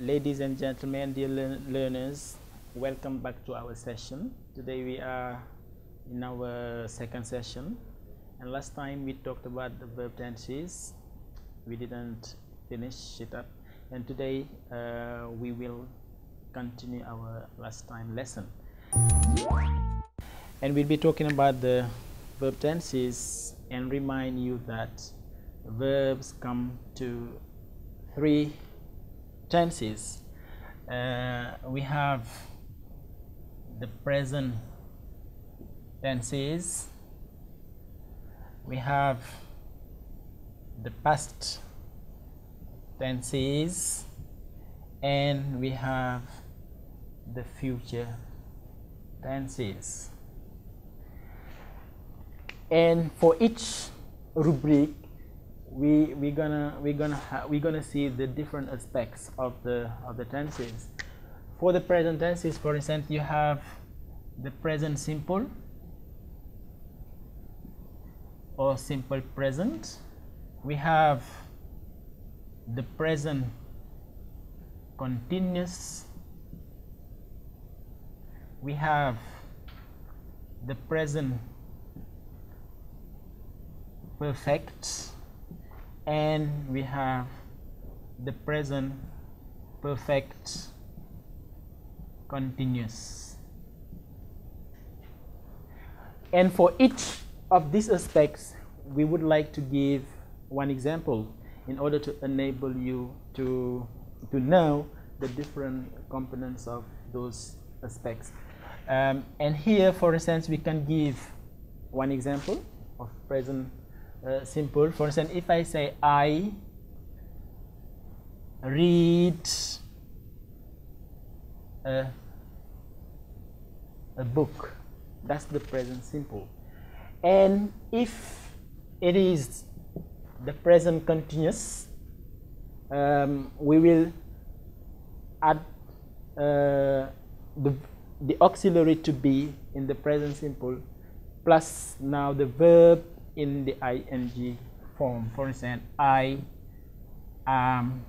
Ladies and gentlemen, dear learners, welcome back to our session. Today we are in our second session, and last time we talked about the verb tenses. We didn't finish it up, and today we will continue our last time lesson, and we'll be talking about the verb tenses and remind you that verbs come to three tenses. We have the present tenses, we have the past tenses, and we have the future tenses. And for each rubric we're gonna see the different aspects of the tenses. For the present tenses, for instance, you have the present simple or simple present. We have the present continuous. We have the present perfect, and we have the present perfect continuous. And for each of these aspects, we would like to give one example in order to enable you to know the different components of those aspects. And here, for instance, we can give one example of present simple. For instance, if I say I read a book, that's the present simple. And if it is the present continuous, we will add the auxiliary to be in the present simple plus now the verb in the ing form. For instance, I am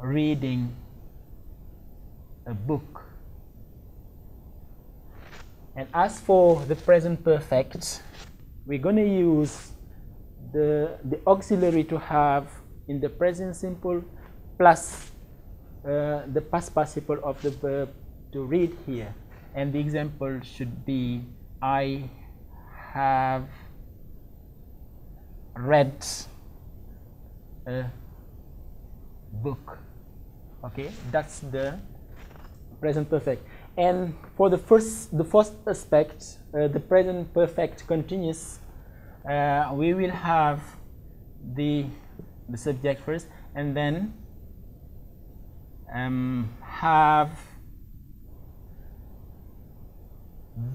reading a book. And as for the present perfect, we're going to use the auxiliary to have in the present simple plus the past participle of the verb to read here. And the example should be I have read a book. Okay, that's the present perfect. And for the first aspect, the present perfect continuous, we will have the subject first, and then have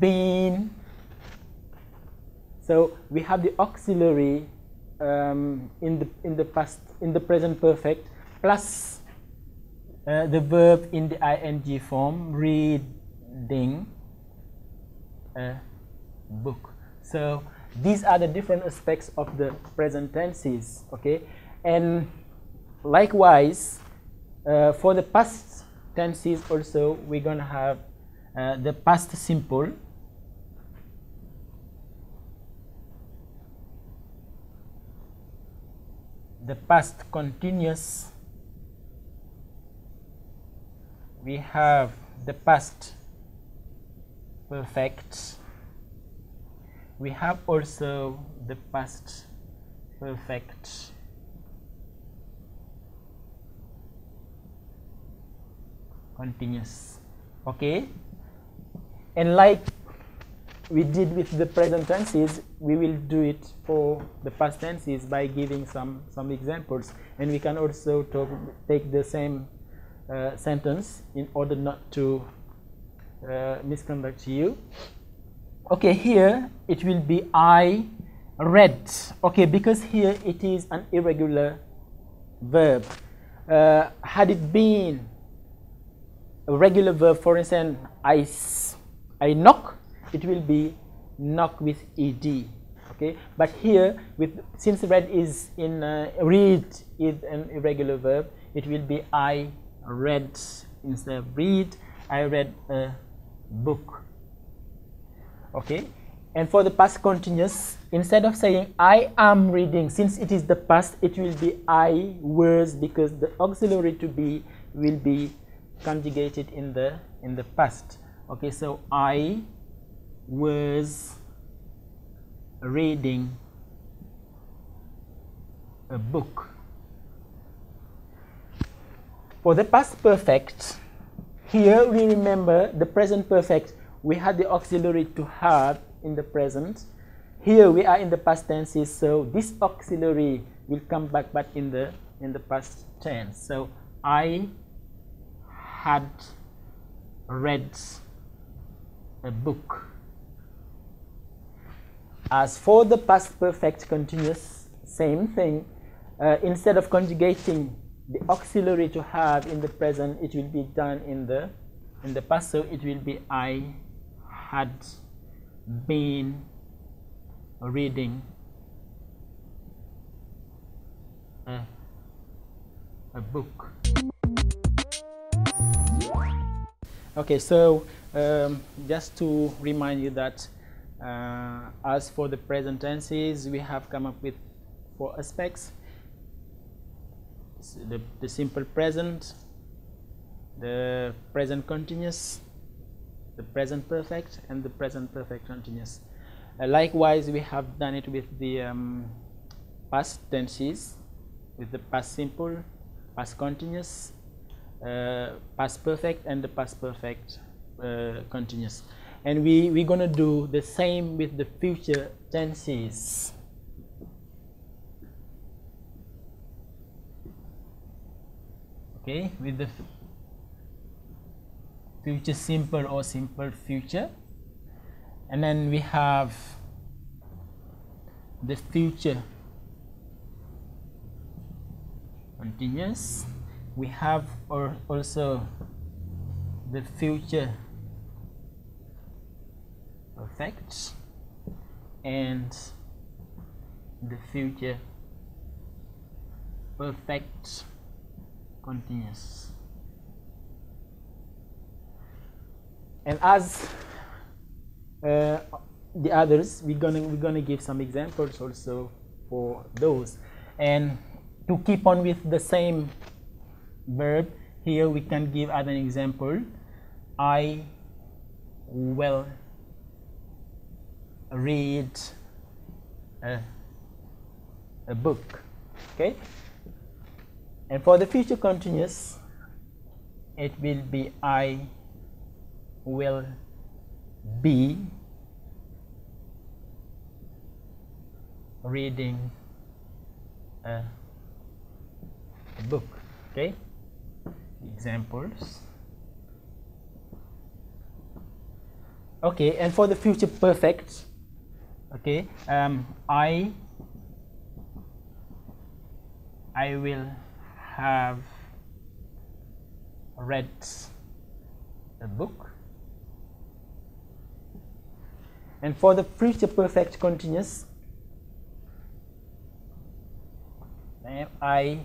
been. So we have the auxiliary in the present perfect plus the verb in the ing form, reading a book. So these are the different aspects of the present tenses. Okay, and likewise for the past tenses also, we're gonna have the past simple, the past continuous, we have the past perfect, we have also the past perfect continuous. Okay, and like we did with the present tenses, we will do it for the past tenses by giving some examples, and we can also take the same sentence in order not to misconduct you. Okay, here it will be I read. Okay, because here it is an irregular verb. Had it been a regular verb, for instance, I knock, it will be knock with ed. Okay, but here since read is in read is an irregular verb, it will be I read, instead of read, I read a book. Okay, and for the past continuous, instead of saying I am reading, since it is the past, it will be I was, because the auxiliary to be will be conjugated in the past. Okay, so I was reading a book. For the past perfect, here we remember the present perfect, we had the auxiliary to have in the present. Here we are in the past tenses, so this auxiliary will come back but in the past tense. So I had read a book. As for the past perfect continuous, same thing. Instead of conjugating the auxiliary to have in the present, it will be done in the past. So it will be I had been reading a book. Okay, so just to remind you that as for the present tenses, we have come up with 4 aspects: the simple present, the present continuous, the present perfect, and the present perfect continuous. Likewise, we have done it with the past tenses, with the past simple, past continuous, past perfect, and the past perfect continuous. And we're going to do the same with the future tenses. Okay, with the future simple or simple future. And then we have the future continuous. We have also the future perfect and the future perfect continuous. And as the others, we're gonna give some examples also for those. And to keep on with the same verb, here we can give as an example, I will read a book. Okay, and for the future continuous, it will be I will be reading a book. Okay, examples. Okay, and for the future perfect, okay, I will have read a book. And for the future perfect continuous, I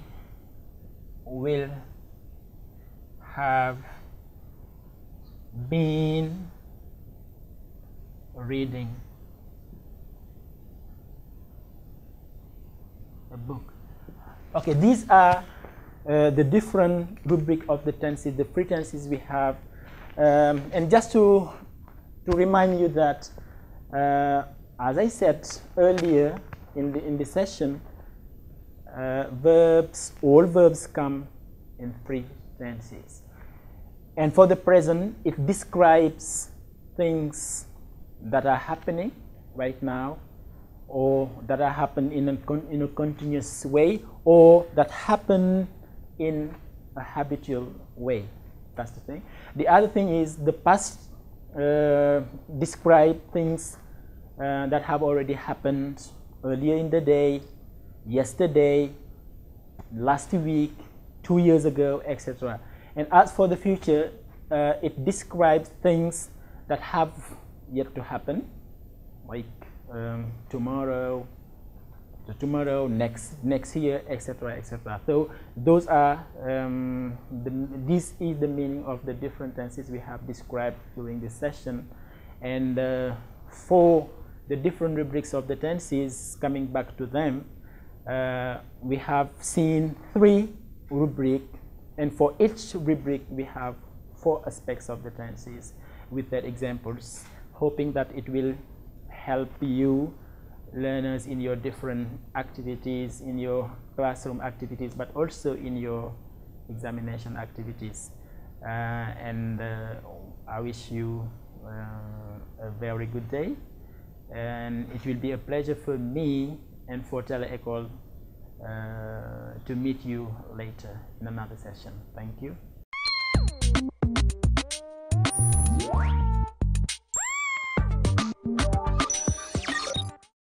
will have been reading a book. Okay, these are the different rubric of the tenses, the free tenses we have. And just to remind you that, as I said earlier in the session, all verbs come in free tenses. And for the present, it describes things that are happening right now, or that are happening in a continuous way, or that happen in a habitual way. That's the thing. The other thing is the past describe things that have already happened earlier in the day, yesterday, last week, 2 years ago, etc. And as for the future, it describes things that have yet to happen, like tomorrow, tomorrow, next year, etc., etc. So those are this is the meaning of the different tenses we have described during this session. And for the different rubrics of the tenses, coming back to them, we have seen 3 rubrics, and for each rubric we have 4 aspects of the tenses with their examples, hoping that it will help you learners in your different activities, in your classroom activities, but also in your examination activities. And I wish you a very good day, and it will be a pleasure for me and for TELE-ECOLE to meet you later in another session. Thank you.